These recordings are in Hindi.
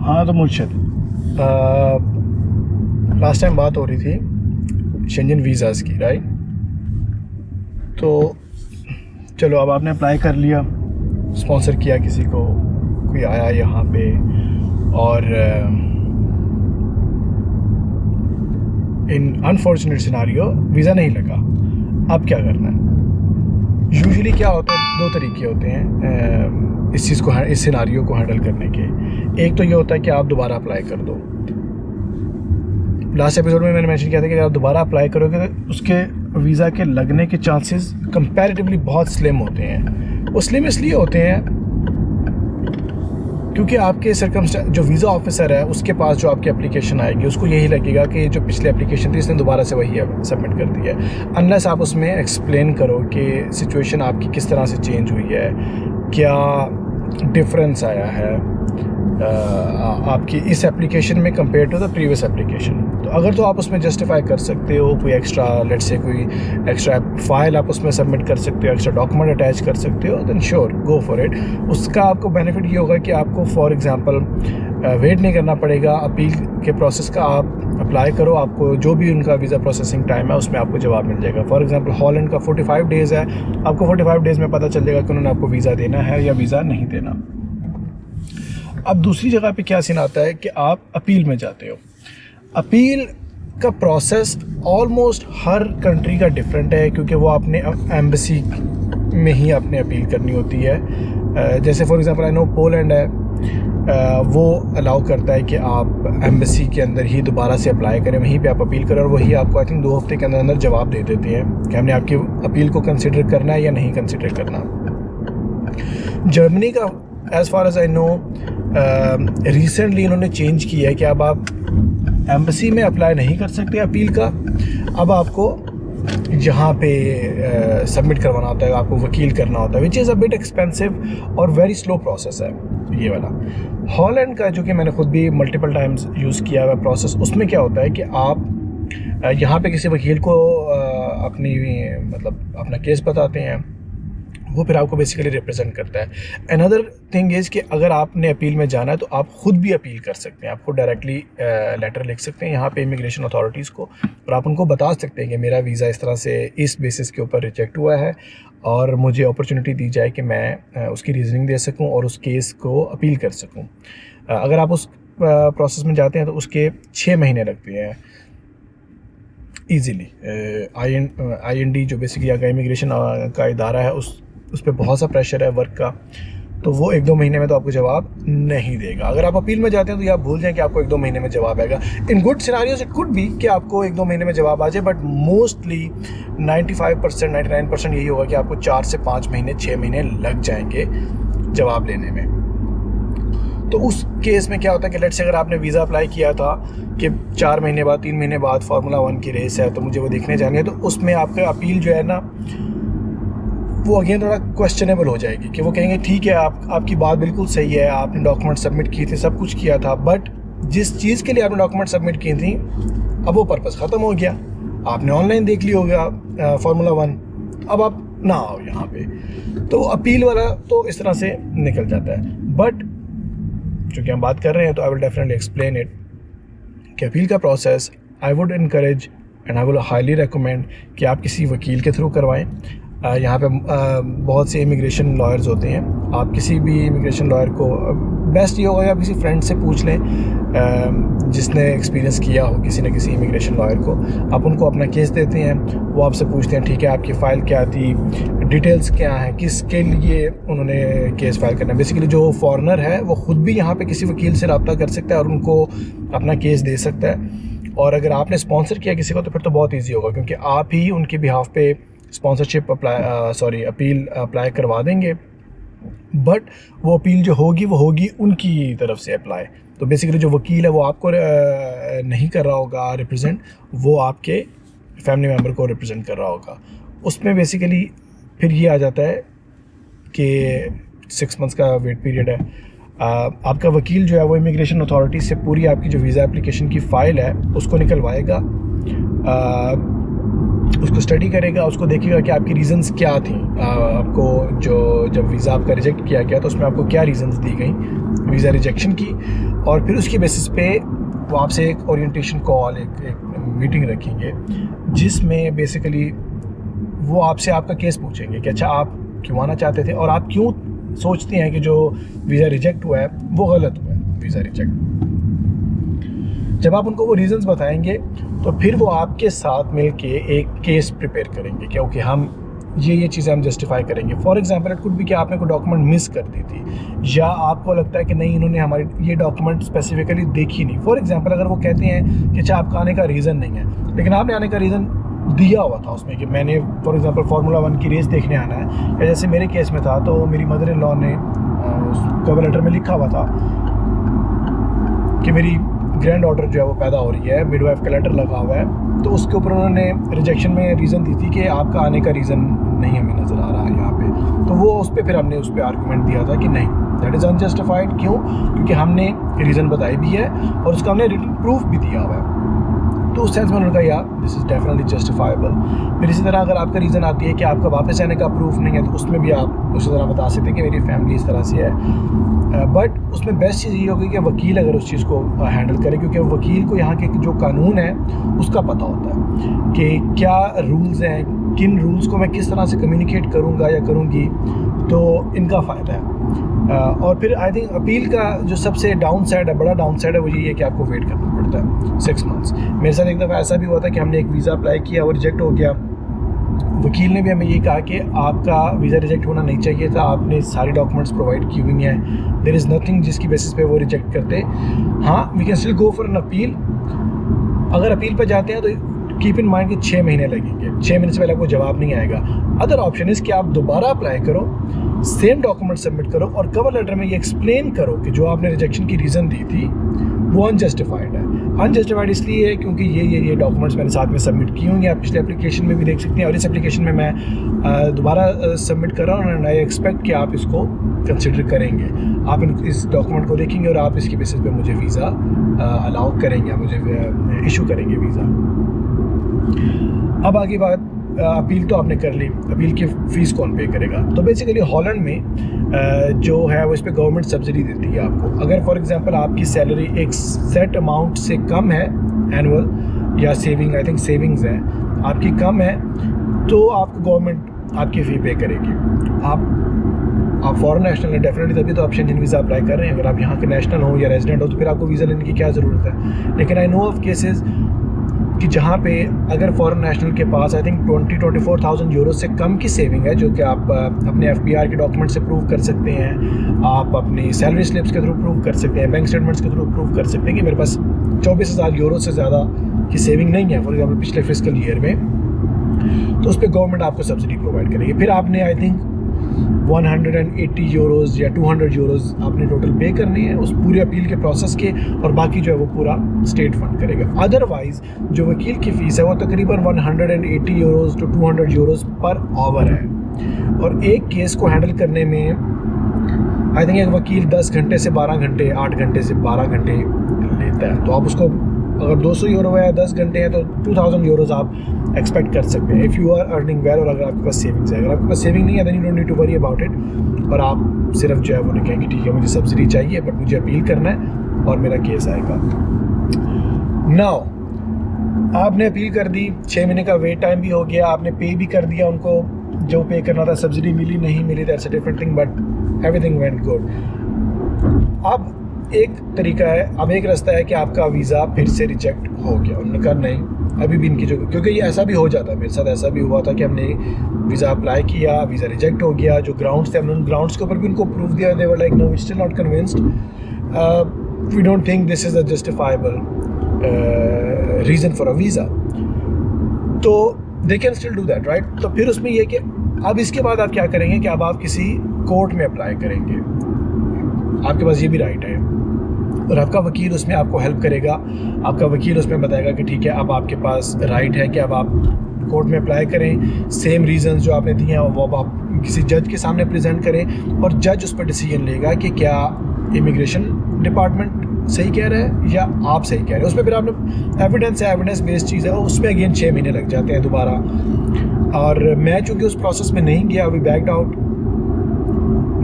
हाँ तो मुर्शद, लास्ट टाइम बात हो रही थी शेंजन वीज़ाज़ की, राइट? तो चलो, अब आपने अप्लाई कर लिया, स्पॉन्सर किया किसी को, कोई आया यहाँ पे और इन अनफॉर्चुनेट सिनारियो वीज़ा नहीं लगा। अब क्या करना है? यूजुअली क्या होता है, दो तरीके होते हैं इस चीज़ को, इस सिनारियो को हैंडल करने के। एक तो ये होता है कि आप दोबारा अप्लाई कर दो। लास्ट एपिसोड में मैंने मेंशन किया था कि अगर आप दोबारा अप्लाई करोगे तो उसके वीज़ा के लगने के चांसेस कंपैरेटिवली बहुत स्लिम होते हैं। वो स्लिम इसलिए होते हैं क्योंकि आपके सर्कमस्टेंस, जो वीज़ा ऑफिसर है उसके पास जो आपकी एप्लीकेशन आएगी उसको यही लगेगा कि जो पिछली एप्लीकेशन थी इसने दोबारा से वही सबमिट कर दी है। अनलेस आप उसमें एक्सप्लेन करो कि सिचुएशन आपकी किस तरह से चेंज हुई है, क्या डिफरेंस आया है आपकी इस एप्लीकेशन में compare to the previous application. तो अगर तो आप उसमें जस्टिफाई कर सकते हो, कोई एक्स्ट्रा, लेट्स से कोई एक्स्ट्रा फाइल आप उसमें सबमिट कर सकते हो, एक्स्ट्रा डॉक्यूमेंट अटैच कर सकते हो, then sure go for it. उसका आपको बेनिफिट ये होगा कि आपको फॉर एग्जांपल वेट नहीं करना पड़ेगा अपील के प्रोसेस का। आप अप्लाई करो, आपको जो भी उनका वीज़ा प्रोसेसिंग टाइम है उसमें आपको जवाब मिल जाएगा। फॉर एग्जांपल हॉलैंड का 45 डेज़ है, आपको 45 डेज़ में पता चल जाएगा कि उन्होंने आपको वीज़ा देना है या वीज़ा नहीं देना। अब दूसरी जगह पे क्या सीन आता है कि आप अपील में जाते हो। अपील का प्रोसेस ऑलमोस्ट हर कंट्री का डिफरेंट है, क्योंकि वो अपने एम्बेसी में ही आपने अपील करनी होती है। जैसे for example I know Poland है, वो अलाउ करता है कि आप एम्बेसी के अंदर ही दोबारा से अप्लाई करें, वहीं पे आप अपील करें और वही आपको आई थिंक 2 हफ्ते के अंदर अंदर जवाब दे देते हैं कि हमने आपकी अपील को कंसिडर करना है या नहीं कंसिडर करना। जर्मनी का as far as I know recently इन्होंने चेंज किया है कि अब आप एम्बेसी में अप्लाई नहीं कर सकते अपील का, अब आपको यहाँ पे सबमिट करवाना होता है, आपको वकील करना होता है, which is a bit expensive और वेरी स्लो प्रोसेस है ये वाला। हॉलैंड का, जो कि मैंने खुद भी मल्टीपल टाइम्स यूज़ किया हुआ प्रोसेस, उसमें क्या होता है कि आप यहाँ पे किसी वकील को अपना केस बताते हैं, वो फिर आपको बेसिकली रिप्रेजेंट करता है। अनदर थिंग इज़ कि अगर आपने अपील में जाना है तो आप ख़ुद भी अपील कर सकते हैं, आपको डायरेक्टली लेटर लिख सकते हैं यहाँ पे इमिग्रेशन अथॉरिटीज़ को, और आप उनको बता सकते हैं कि मेरा वीज़ा इस तरह से इस बेसिस के ऊपर रिजेक्ट हुआ है और मुझे अपॉर्चुनिटी दी जाए कि मैं उसकी रीजनिंग दे सकूँ और उस केस को अपील कर सकूँ। अगर आप उस प्रोसेस में जाते हैं तो उसके 6 महीने लगते हैं ईज़िली। IND जो बेसिकली अगर इमिग्रेशन का इदारा है उस पर बहुत सा प्रेशर है वर्क का, तो वो 1-2 महीने में तो आपको जवाब नहीं देगा। अगर आप अपील में जाते हैं तो ये आप भूल जाएं कि आपको 1-2 महीने में जवाब आएगा। In good scenarios it could be कि आपको 1-2 महीने में जवाब आ जाए, बट मोस्टली 95%, 99% यही होगा कि आपको 4 से 5 महीने, 6 महीने लग जाएंगे जवाब लेने में। तो उस केस में क्या होता है कि लेट्स से अगर आपने वीज़ा अप्लाई किया था कि 4 महीने बाद, 3 महीने बाद फार्मूला 1 की रेस है तो मुझे वो देखने जानी है, तो उसमें आपका अपील जो है ना वो अगेन थोड़ा क्वेश्चनेबल हो जाएगी कि वो कहेंगे ठीक है, आपकी बात बिल्कुल सही है, आपने डॉक्यूमेंट सबमिट किए थे, सब कुछ किया था, बट जिस चीज़ के लिए आपने डॉक्यूमेंट सबमिट किए थी अब वो पर्पस ख़त्म हो गया, आपने ऑनलाइन देख लिया होगा फार्मूला 1, अब आप ना आओ यहाँ पे। तो अपील वाला तो इस तरह से निकल जाता है। बट चूँकि हम बात कर रहे हैं तो I will definitely explain it कि अपील का process I would encourage and I will highly recommend कि आप किसी वकील के थ्रू करवाएं। यहाँ पे बहुत से इमिग्रेशन लॉयर्स होते हैं, आप किसी भी इमिग्रेशन लॉयर को, बेस्ट ये होगा आप किसी फ्रेंड से पूछ लें जिसने एक्सपीरियंस किया हो किसी न किसी इमिग्रेशन लॉयर को। आप उनको अपना केस देते हैं, वो आपसे पूछते हैं ठीक है आपकी फ़ाइल क्या थी, डिटेल्स क्या हैं, किसके लिए उन्होंने केस फाइल करना है। बेसिकली जो फॉरेनर है वो ख़ुद भी यहाँ पे किसी वकील से रब्ता कर सकता है और उनको अपना केस दे सकता है। और अगर आपने स्पॉन्सर किया किसी को तो फिर तो बहुत ईजी होगा, क्योंकि आप ही उनके बिहाफ पे स्पॉन्सरशिप अपील अप्लाई करवा देंगे, बट वो अपील जो होगी वो होगी उनकी तरफ से अप्लाई। तो बेसिकली जो वकील है वो आपको नहीं कर रहा होगा रिप्रेजेंट, वो आपके फैमिली मेम्बर को रिप्रेजेंट कर रहा होगा। उसमें बेसिकली फिर ये आ जाता है कि 6 मंथ्स का वेट पीरियड है। आपका वकील जो है वो इमिग्रेशन अथॉरिटी से पूरी आपकी जो वीज़ा एप्लीकेशन की फ़ाइल है उसको निकलवाएगा, उसको स्टडी करेगा, उसको देखेगा कि आपकी रीज़न्स क्या थी, आपको जो जब वीज़ा आपका रिजेक्ट किया गया तो उसमें आपको क्या रीज़न्स दी गई वीज़ा रिजेक्शन की, और फिर उसकी बेसिस पे वो आपसे एक ओरिएंटेशन कॉल, एक मीटिंग रखेंगे जिसमें बेसिकली वो आपसे आपका केस पूछेंगे कि अच्छा आप क्यों आना चाहते थे और आप क्यों सोचते हैं कि जो वीज़ा रिजेक्ट हुआ है वो गलत हुआ है वीज़ा रिजेक्ट। जब आप उनको वो रीज़न्स बताएंगे तो फिर वो आपके साथ मिलके एक केस प्रिपेयर करेंगे कि ओके हम ये चीज़ें हम जस्टिफाई करेंगे। फॉर एग्जांपल इट कुड भी कि आपने कोई डॉक्यूमेंट मिस कर दी थी या आपको लगता है कि नहीं इन्होंने हमारी ये डॉक्यूमेंट स्पेसिफिकली देखी नहीं। फॉर एग्जांपल अगर वो कहते हैं कि अच्छा आपका आने का रीज़न नहीं है लेकिन आपने आने का रीज़न दिया हुआ था उसमें कि मैंने फॉर एग्जांपल फार्मूला 1 की रेस देखने आना है, या जैसे मेरे केस में था तो मेरी मदर इन लॉ ने कवर लेटर में लिखा हुआ था कि मेरी ग्रैंड डॉटर जो है वो पैदा हो रही है, मिडवाइफ का लेटर लगा हुआ है, तो उसके ऊपर उन्होंने रिजेक्शन में रीज़न दी थी कि आपका आने का रीज़न नहीं हमें नज़र आ रहा है यहाँ पे। तो वो उस पर फिर हमने उस पर आर्गूमेंट दिया था कि नहीं दैट इज़ अनजस्टिफाइड। क्यों? क्योंकि हमने रीज़न बताई भी है और उसका हमने रिटन प्रूफ भी दिया हुआ है। तो उस सेंस में उन्होंने कहा यार दिस इज़ डेफिनेटली जस्टिफाइबल। फिर इसी तरह अगर आपका रीज़न आती है कि आपका वापस आने का प्रूफ नहीं है तो उसमें भी आप उसी तरह बता सकते हैं कि मेरी फैमिली इस तरह से है। बट उसमें बेस्ट चीज़ ये होगी कि वकील अगर उस चीज़ को हैंडल करे, क्योंकि वकील को यहाँ के जो कानून है उसका पता होता है कि क्या रूल्स हैं, किन रूल्स को मैं किस तरह से कम्युनिकेट करूँगा या करूँगी, तो इनका फ़ायदा है। और फिर आई थिंक अपील का जो सबसे डाउन साइड है, बड़ा डाउन साइड है, वो ये है कि आपको वेट करना पड़ता है 6 मंथ्स। मेरे साथ एक दफ़ा ऐसा भी हुआ था कि हमने एक वीज़ा अप्लाई किया और रिजेक्ट हो गया। वकील ने भी हमें ये कहा कि आपका वीज़ा रिजेक्ट होना नहीं चाहिए था, आपने सारी डॉक्यूमेंट्स प्रोवाइड की हुई हैं, देयर इज़ नथिंग जिसकी बेसिस पे वो रिजेक्ट करते। हाँ we can still go for an appeal. अगर अपील पर जाते हैं तो कीप इन माइंड कि 6 महीने लगेंगे, 6 महीने से पहले आपको जवाब नहीं आएगा। अदर ऑप्शन इज़ कि आप दोबारा अप्लाई करो, सेम डॉक्यूमेंट सबमिट करो और कवर लेटर में ये एक्सप्लेन करो कि जो आपने रिजेक्शन की रीज़न दी थी वो अनजस्टिफाइड है। अनजस्टिफाइड इसलिए है क्योंकि ये डॉक्यूमेंट्स मैंने साथ में सबमिट किए होंगे, आप पिछले एप्लीकेशन में भी देख सकते हैं और इस एप्लीकेशन में मैं दोबारा सबमिट कर रहा हूँ एंड आई एक्सपेक्ट कि आप इसको कंसिडर करेंगे। आप इस डॉक्यूमेंट को देखेंगे और आप इसकी बेसिस पे मुझे वीज़ा अलाउ करेंगे, मुझे इशू करेंगे वीज़ा। अब आगे बात, अपील तो आपने कर ली, अपील की फ़ीस कौन पे करेगा? तो बेसिकली हॉलैंड में जो है वो इस पर गवर्नमेंट सब्सिडी देती है आपको। अगर फॉर एग्जांपल आपकी सैलरी एक सेट अमाउंट से कम है एनुअल या सेविंग, आई थिंक सेविंग्स है आपकी कम है, तो आपको गवर्नमेंट आपकी फ़ी पे करेगी। आप फॉरेन नेशनल है डेफिनेटली, तभी तो आप शेंजन वीज़ा अप्लाई कर रहे हैं। अगर आप यहाँ के नेशनल हो या रेजिडेंट हो तो फिर आपको वीज़ा लेने की क्या ज़रूरत है। लेकिन आई नो ऑफ केसेस कि जहाँ पे अगर फॉरेन नेशनल के पास आई थिंक 20-24,000 यूरो से कम की सेविंग है, जो कि आप अपने FBR के डॉक्यूमेंट से प्रूव कर सकते हैं, आप अपनी सैलरी स्लिप्स के थ्रू प्रूव कर सकते हैं, बैंक स्टेटमेंट्स के थ्रू प्रूव कर सकते हैं कि मेरे पास 24,000 यूरो से ज़्यादा की सेविंग नहीं है फॉर एग्जाम्पल पिछले फिस्कल ईयर में, तो उस पर गवर्नमेंट आपको सब्सिडी प्रोवाइड करेगी। फिर आपने आई थिंक 180 यूरोज़ या 200 यूरोज़ आपने टोटल पे करने हैं उस पूरे अपील के प्रोसेस के, और बाकी जो है वो पूरा स्टेट फंड करेगा। अदरवाइज़ जो वकील की फ़ीस है वो तकरीबन 180 euros to 200 euros per hour है। और एक केस को हैंडल करने में आई थिंक एक वकील 10 घंटे से 12 घंटे, 8 घंटे से 12 घंटे लेता है। तो आप उसको अगर 200 यूरो है 10 घंटे हैं तो 2000 यूरोज़ आप एक्सपेक्ट कर सकते हैं if you are earning well, और अगर आपके पास सेविंग्स है। अगर आपके पास सेविंग नहीं है then you don't need to worry about it, और आप सिर्फ जो है वो नहीं कहेंगे ठीक है मुझे सब्सिडी चाहिए बट मुझे अपील करना है और मेरा केस आएगा। नाउ आपने अपील कर दी, 6 महीने का वेट टाइम भी हो गया, आपने पे भी कर दिया उनको जो पे करना था, सब्सिडी मिली नहीं मिली that's a different thing, but everything went good. अब एक तरीका है, अब एक रास्ता है कि आपका वीज़ा फिर से रिजेक्ट हो गया। उन्होंने कहा नहीं अभी भी इनकी जो, क्योंकि ये ऐसा भी हो जाता है, मेरे साथ ऐसा भी हुआ था कि हमने वीज़ा अप्लाई किया, वीज़ा रिजेक्ट हो गया। जो ग्राउंड्स थे हमने उन ग्राउंड्स के ऊपर भी उनको प्रूफ दिया, they were like no we still not convinced, we don't think this is a justifiable reason for a visa, तो they can still do that right. तो फिर उसमें यह कि अब इसके बाद आप क्या करेंगे कि अब आप किसी कोर्ट में अप्लाई करेंगे, आपके पास ये भी राइट है, और आपका वकील उसमें आपको हेल्प करेगा। आपका वकील उसमें बताएगा कि ठीक है अब आपके पास राइट है कि अब आप कोर्ट में अप्लाई करें, सेम रीज़न्स जो आपने दिए हैं वो अब आप किसी जज के सामने प्रेजेंट करें और जज उस पर डिसीजन लेगा कि क्या इमिग्रेशन डिपार्टमेंट सही कह रहा है या आप सही कह रहे हैं। उसमें फिर आपने एविडेंस है, एविडेंस बेस्ड चीज़ है, उसमें अगेन 6 महीने लग जाते हैं दोबारा। और मैं चूँकि उस प्रोसेस में नहीं गया, वी बैकड आउट,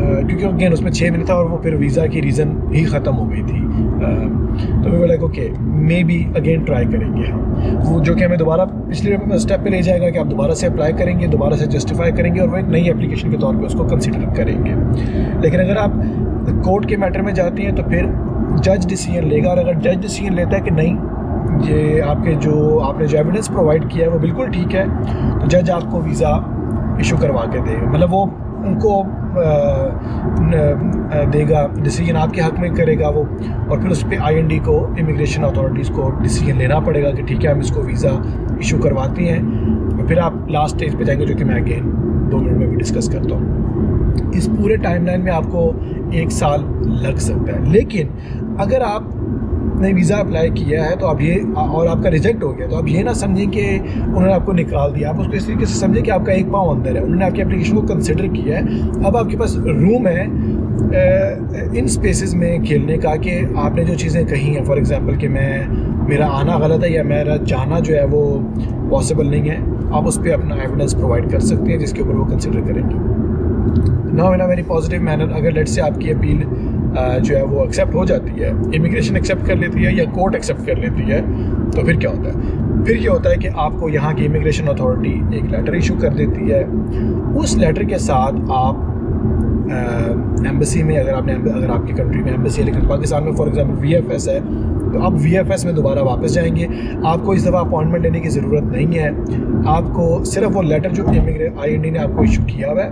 क्योंकि अगेन उसमें 6 महीने था और वो फिर वीज़ा की रीज़न ही ख़त्म हो गई थी, तो we like okay maybe again try करेंगे हम, वो जो कि हमें दोबारा पिछले स्टेप पे ले जाएगा कि आप दोबारा से अप्लाई करेंगे, दोबारा से जस्टिफाई करेंगे और वो एक नई एप्लीकेशन के तौर पे उसको कंसिडर करेंगे। लेकिन अगर आप कोर्ट के मैटर में जाती हैं तो फिर जज डिसीजन लेगा, और अगर जज डिसीजन लेता है कि नहीं ये आपने जो एविडेंस प्रोवाइड किया है वो बिल्कुल ठीक है, तो जज आपको वीज़ा इशू करवा के देगा, मतलब वो उनको देगा, डिसीजन आपके हक में करेगा वो, और फिर उस पर IND को, इमिग्रेशन अथॉरिटीज़ को डिसीजन लेना पड़ेगा कि ठीक है हम इसको वीज़ा इशू करवाती हैं, और फिर आप लास्ट स्टेज पे जाएंगे जो कि मैं अगेन 2 मिनट में भी डिस्कस करता हूँ। इस पूरे टाइमलाइन में आपको 1 साल लग सकता है। लेकिन अगर आप ने वीज़ा अप्लाई किया है तो आप ये, और आपका रिजेक्ट हो गया, तो आप ये ना समझें कि उन्होंने आपको निकाल दिया, आप उसको इस तरीके से समझें कि आपका एक पाँव अंदर है, उन्होंने आपकी एप्लीकेशन को कंसिडर किया है, अब आपके पास रूम है इन स्पेसेस में खेलने का कि आपने जो चीज़ें कही हैं, फॉर एग्जांपल कि मेरा आना गलत है या मेरा जाना जो है वो पॉसिबल नहीं है, आप उस पर अपना एविडेंस प्रोवाइड कर सकते हैं जिसके ऊपर वो कंसिडर करेंगे। Now in a very positive manner, अगर लेट्स से आपकी अपील जो है वो एक्सेप्ट हो जाती है, इमिग्रेशन एक्सेप्ट कर लेती है या कोर्ट एक्सेप्ट कर लेती है, तो फिर क्या होता है? फिर क्या होता है कि आपको यहाँ की इमिग्रेशन अथॉरिटी एक लेटर इशू कर देती है। उस लेटर के साथ आप एम्बेसी में, अगर आपकी कंट्री में एम्बेसी है लेकिन पाकिस्तान में फॉर एग्जांपल VFS है, तो आप VFS में दोबारा वापस जाएंगे। आपको इस दफ़ा अपॉइंटमेंट लेने की ज़रूरत नहीं है, आपको सिर्फ वो लेटर जो IND ने आपको इशू किया हुआ है,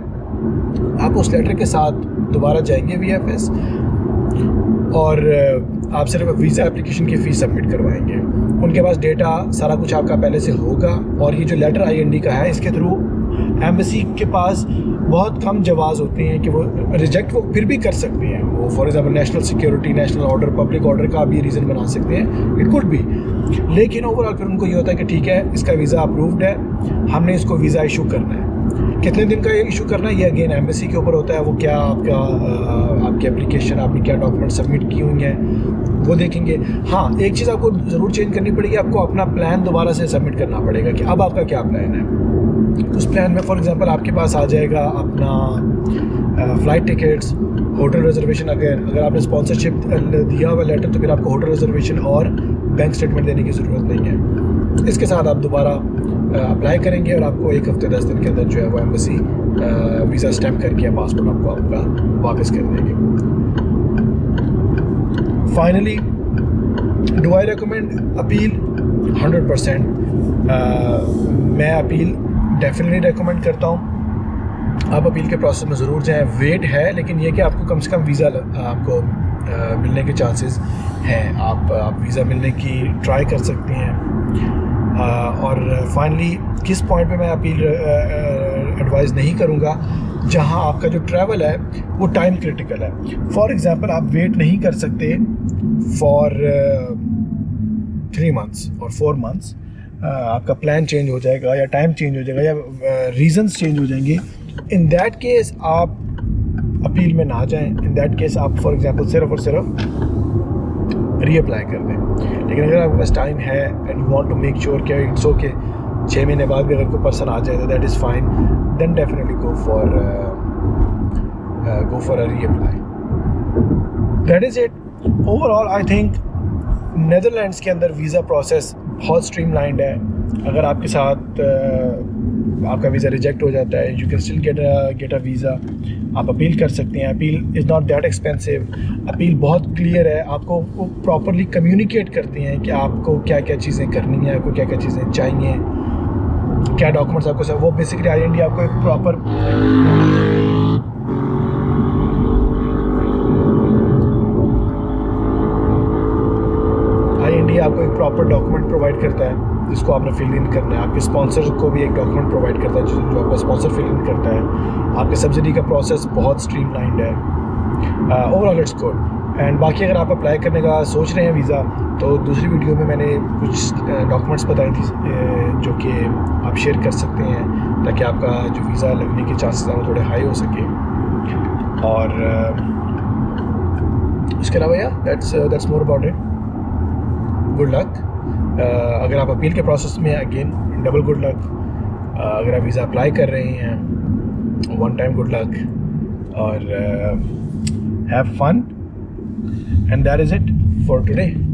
आप उस लेटर के साथ दोबारा जाएंगे VFS, और आप सिर्फ वीज़ा एप्लीकेशन की फ़ीस सबमिट करवाएंगे। उनके पास डेटा सारा कुछ आपका पहले से होगा, और ये जो लेटर IND का है इसके थ्रू एम्बेसी के पास बहुत कम जवाज़ होते हैं कि वो रिजेक्ट वो फिर भी कर सकते हैं। वो for example national security, national order, public order का भी रीज़न बना सकते हैं, इट कुड बी। लेकिन ओवरऑल फिर उनको ये होता है कि ठीक है इसका वीज़ा अप्रूव्ड है, हमने इसको वीज़ा इशू करना है। कितने दिन का ये इशू करना है ये अगेन एम्बेसी के ऊपर होता है, वो क्या आपकी एप्लीकेशन, आपने क्या डॉक्यूमेंट सबमिट की हुई हैं वो देखेंगे। हाँ, एक चीज़ आपको ज़रूर चेंज करनी पड़ेगी, आपको अपना प्लान दोबारा से सबमिट करना पड़ेगा कि अब आपका क्या प्लान है। उस प्लान में फॉर एग्जांपल आपके पास आ जाएगा अपना फ़्लाइट टिकट्स, होटल रिजर्वेशन, अगर आपने स्पॉन्सरशिप दिया हुआ लेटर तो फिर आपको होटल रिजर्वेशन और बैंक स्टेटमेंट देने की ज़रूरत नहीं है। इसके साथ आप दोबारा अप्लाई करेंगे और आपको 1 हफ्ते 10 दिन के अंदर जो है वो एम्बेसी वीज़ा स्टैम्प करके पासपोर्ट आपको आपका वापस कर देंगे। Finally, do I recommend appeal? 100%। मैं अपील डेफिनेटली रिकमेंड करता हूँ। आप अपील के प्रोसेस में ज़रूर जाएं, वेट है, लेकिन ये कि आपको कम से कम वीज़ा आपको मिलने के चांसेस हैं, आप वीज़ा मिलने की ट्राई कर सकते हैं। और फाइनली किस पॉइंट पे मैं अपील एडवाइस नहीं करूँगा, जहाँ आपका जो ट्रैवल है वो टाइम क्रिटिकल है। फॉर एग्ज़ाम्पल आप वेट नहीं कर सकते फॉर 3 मंथ्स और 4 मंथ्स, आपका प्लान चेंज हो जाएगा या टाइम चेंज हो जाएगा या रीजंस चेंज हो जाएंगे। इन दैट केस आप अपील में ना जाएं। इन दैट केस आप फॉर एग्जांपल सिर्फ और सिर्फ रीअप्लाई कर दें। लेकिन अगर आपके पास टाइम है and you want to make sure कि इट्स ओके 6 महीने बाद भी अगर कोई पर्सन आ जाए तो that is fine, then definitely go for a reapply. That is it. Overall I think Netherlands के अंदर वीज़ा प्रोसेस बहुत स्ट्रीमलाइंड है। अगर आपके साथ आपका वीज़ा रिजेक्ट हो जाता है, you can still get a visa. आप अपील कर सकते हैं। Appeal is not that expensive. Appeal बहुत क्लियर है, आपको वो प्रॉपरली कम्युनिकेट करते हैं कि आपको क्या क्या चीज़ें करनी है, आपको क्या क्या चीज़ें चाहिए, क्या डॉक्यूमेंट्स आपको सब, वो बेसिकली IND आपको एक प्रॉपर आपको एक प्रॉपर डॉक्यूमेंट प्रोवाइड करता है जिसको आपने फिल इन करना है। आपके स्पॉन्सर को भी एक डॉक्यूमेंट प्रोवाइड करता है जो आपका स्पॉन्सर फिल इन करता है। आपके सब्सिडी का प्रोसेस बहुत स्ट्रीमलाइंड है। Overall it's good. एंड बाकी अगर आप अप्लाई करने का सोच रहे हैं वीज़ा, तो दूसरी वीडियो में मैंने कुछ डॉक्यूमेंट्स बताई थी जो कि आप शेयर कर सकते हैं ताकि आपका जो वीज़ा लगने के चांसेस हैं वो थोड़े हाई हो सके। और इसके अलावा यार that's more about it. Good luck. अगर आप अपील के प्रोसेस में, अगेन डबल गुड लक। अगर आप वीज़ा अप्लाई कर रहे हैं, 1 टाइम गुड लक। और have fun and that is it for today.